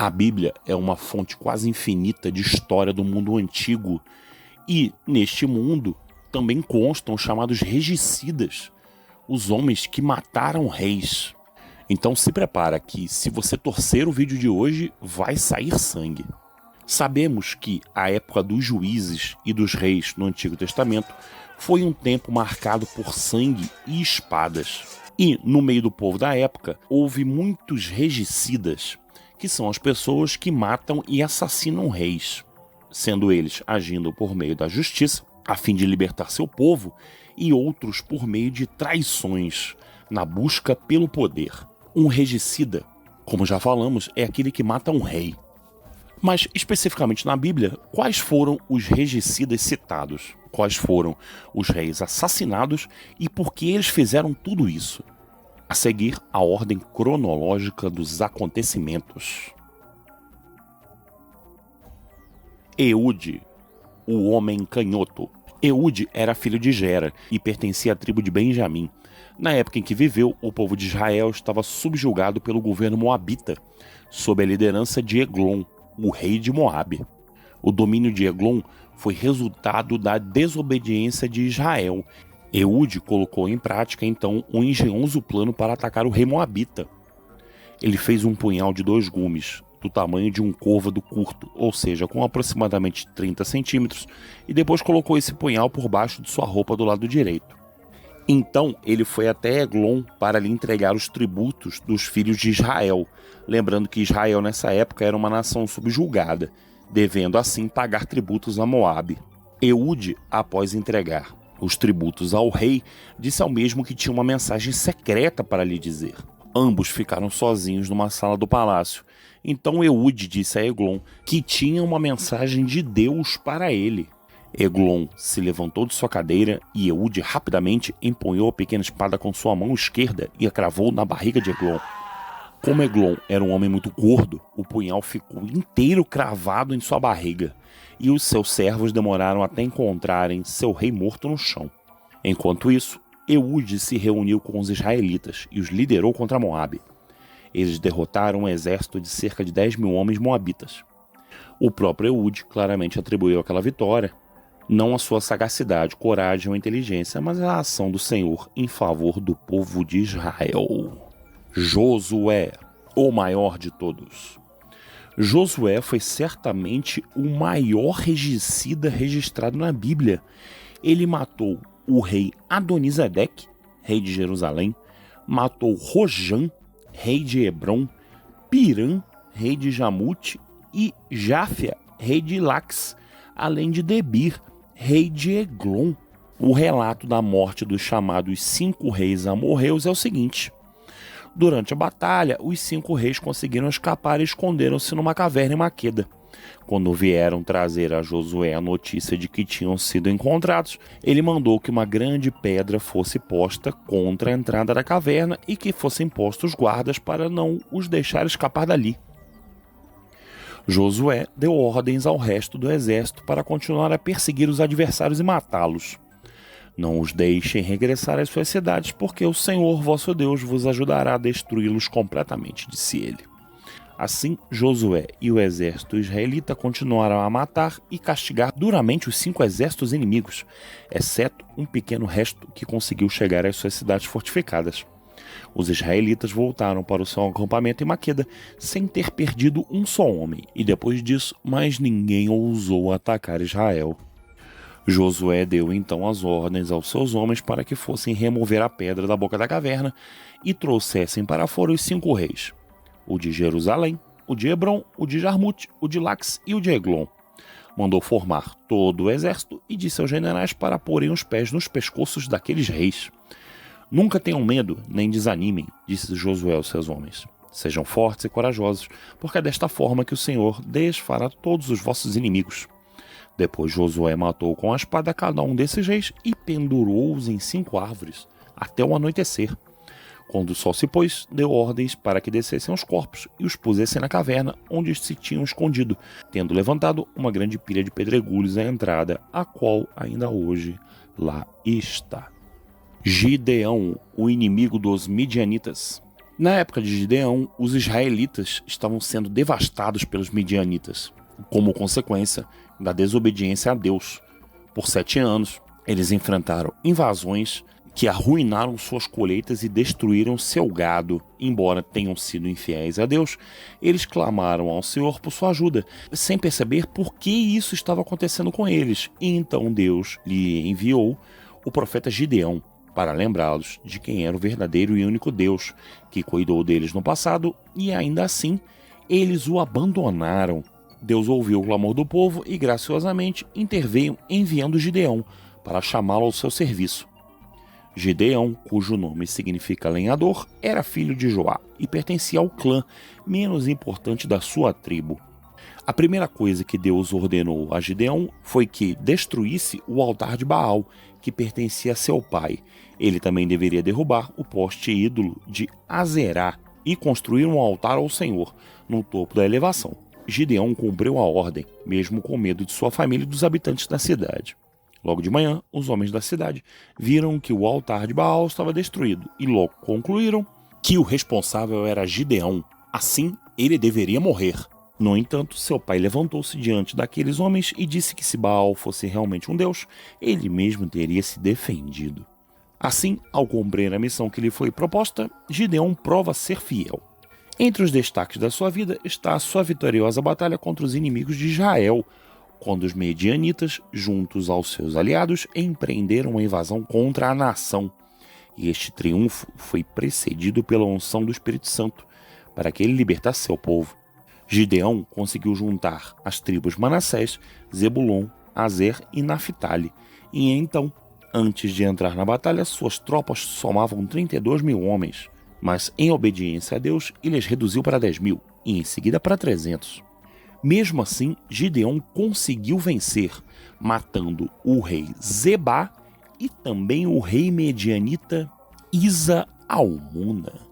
A Bíblia é uma fonte quase infinita de história do mundo antigo e, neste mundo, também constam os chamados regicidas, os homens que mataram reis. Então se prepara que, se você torcer o vídeo de hoje, vai sair sangue. Sabemos que a época dos juízes e dos reis no Antigo Testamento foi um tempo marcado por sangue e espadas. E, no meio do povo da época, houve muitos regicidas, que são as pessoas que matam e assassinam reis, sendo eles agindo por meio da justiça, a fim de libertar seu povo, e outros por meio de traições, na busca pelo poder. Um regicida, como já falamos, é aquele que mata um rei. Mas, especificamente na Bíblia, quais foram os regicidas citados? Quais foram os reis assassinados e por que eles fizeram tudo isso? A seguir, a ordem cronológica dos acontecimentos. Eude, o homem canhoto. Eude era filho de Gera e pertencia à tribo de Benjamim. Na época em que viveu, o povo de Israel estava subjugado pelo governo moabita, sob a liderança de Eglon, o rei de Moabe. O domínio de Eglon foi resultado da desobediência de Israel. Eude colocou em prática, então, um engenhoso plano para atacar o rei moabita. Ele fez um punhal de 2 gumes, do tamanho de um côvado curto, ou seja, com aproximadamente 30 centímetros, e depois colocou esse punhal por baixo de sua roupa do lado direito. Então ele foi até Eglon para lhe entregar os tributos dos filhos de Israel, lembrando que Israel nessa época era uma nação subjugada, devendo assim pagar tributos a Moabe. Eude, após entregar os tributos ao rei, disse ao mesmo que tinha uma mensagem secreta para lhe dizer. Ambos ficaram sozinhos numa sala do palácio. Então Eude disse a Eglon que tinha uma mensagem de Deus para ele. Eglon se levantou de sua cadeira e Eude rapidamente empunhou a pequena espada com sua mão esquerda e a cravou na barriga de Eglon. Como Eglon era um homem muito gordo, o punhal ficou inteiro cravado em sua barriga, e os seus servos demoraram até encontrarem seu rei morto no chão. Enquanto isso, Eude se reuniu com os israelitas e os liderou contra Moabe. Eles derrotaram um exército de cerca de 10 mil homens moabitas. O próprio Eude claramente atribuiu aquela vitória não à sua sagacidade, coragem ou inteligência, mas à ação do Senhor em favor do povo de Israel. Josué, o maior de todos. Josué foi certamente o maior regicida registrado na Bíblia. Ele matou o rei Adonisedeque, rei de Jerusalém, matou Rojam, rei de Hebron, Pirã, rei de Jamute, e Jáfia, rei de Lax, além de Debir, rei de Eglon. O relato da morte dos chamados 5 reis amorreus é o seguinte: durante a batalha, os 5 reis conseguiram escapar e esconderam-se numa caverna em Maqueda. Quando vieram trazer a Josué a notícia de que tinham sido encontrados, ele mandou que uma grande pedra fosse posta contra a entrada da caverna e que fossem postos guardas para não os deixar escapar dali. Josué deu ordens ao resto do exército para continuar a perseguir os adversários e matá-los. Não os deixem regressar às suas cidades, porque o Senhor vosso Deus vos ajudará a destruí-los completamente, disse ele. Assim, Josué e o exército israelita continuaram a matar e castigar duramente os 5 exércitos inimigos, exceto um pequeno resto que conseguiu chegar às suas cidades fortificadas. Os israelitas voltaram para o seu acampamento em Maqueda sem ter perdido um só homem, e depois disso, mais ninguém ousou atacar Israel. Josué deu então as ordens aos seus homens para que fossem remover a pedra da boca da caverna e trouxessem para fora os 5 reis: o de Jerusalém, o de Hebron, o de Jarmute, o de Lax e o de Eglon. Mandou formar todo o exército e disse aos generais para porem os pés nos pescoços daqueles reis. Nunca tenham medo, nem desanimem, disse Josué aos seus homens. Sejam fortes e corajosos, porque é desta forma que o Senhor desfará todos os vossos inimigos. Depois Josué matou com a espada cada um desses reis e pendurou-os em 5 árvores, até o anoitecer. Quando o sol se pôs, deu ordens para que descessem os corpos e os pusessem na caverna onde se tinham escondido, tendo levantado uma grande pilha de pedregulhos à entrada, a qual ainda hoje lá está. Gideão, o inimigo dos midianitas. Na época de Gideão, os israelitas estavam sendo devastados pelos midianitas, como consequência da desobediência a Deus. Por 7 anos, eles enfrentaram invasões que arruinaram suas colheitas e destruíram seu gado. Embora tenham sido infiéis a Deus, eles clamaram ao Senhor por sua ajuda, sem perceber por que isso estava acontecendo com eles. E então Deus lhe enviou o profeta Gideão para lembrá-los de quem era o verdadeiro e único Deus, que cuidou deles no passado, e ainda assim eles o abandonaram. Deus ouviu o clamor do povo e graciosamente interveio enviando Gideão para chamá-lo ao seu serviço. Gideão, cujo nome significa lenhador, era filho de Joá e pertencia ao clã menos importante da sua tribo. A primeira coisa que Deus ordenou a Gideão foi que destruísse o altar de Baal, que pertencia a seu pai. Ele também deveria derrubar o poste ídolo de Azerá e construir um altar ao Senhor no topo da elevação. Gideão cumpriu a ordem, mesmo com medo de sua família e dos habitantes da cidade. Logo de manhã, os homens da cidade viram que o altar de Baal estava destruído e logo concluíram que o responsável era Gideão. Assim, ele deveria morrer. No entanto, seu pai levantou-se diante daqueles homens e disse que se Baal fosse realmente um deus, ele mesmo teria se defendido. Assim, ao cumprir a missão que lhe foi proposta, Gideão prova ser fiel. Entre os destaques da sua vida está a sua vitoriosa batalha contra os inimigos de Israel, quando os medianitas, juntos aos seus aliados, empreenderam uma invasão contra a nação. E este triunfo foi precedido pela unção do Espírito Santo, para que ele libertasse seu povo. Gideão conseguiu juntar as tribos Manassés, Zebulon, Azer e Naphtali, e então, antes de entrar na batalha, suas tropas somavam 32 mil homens, mas em obediência a Deus, ele as reduziu para 10 mil, e em seguida para 300. Mesmo assim, Gideão conseguiu vencer, matando o rei Zebá e também o rei medianita Isa-Almuna.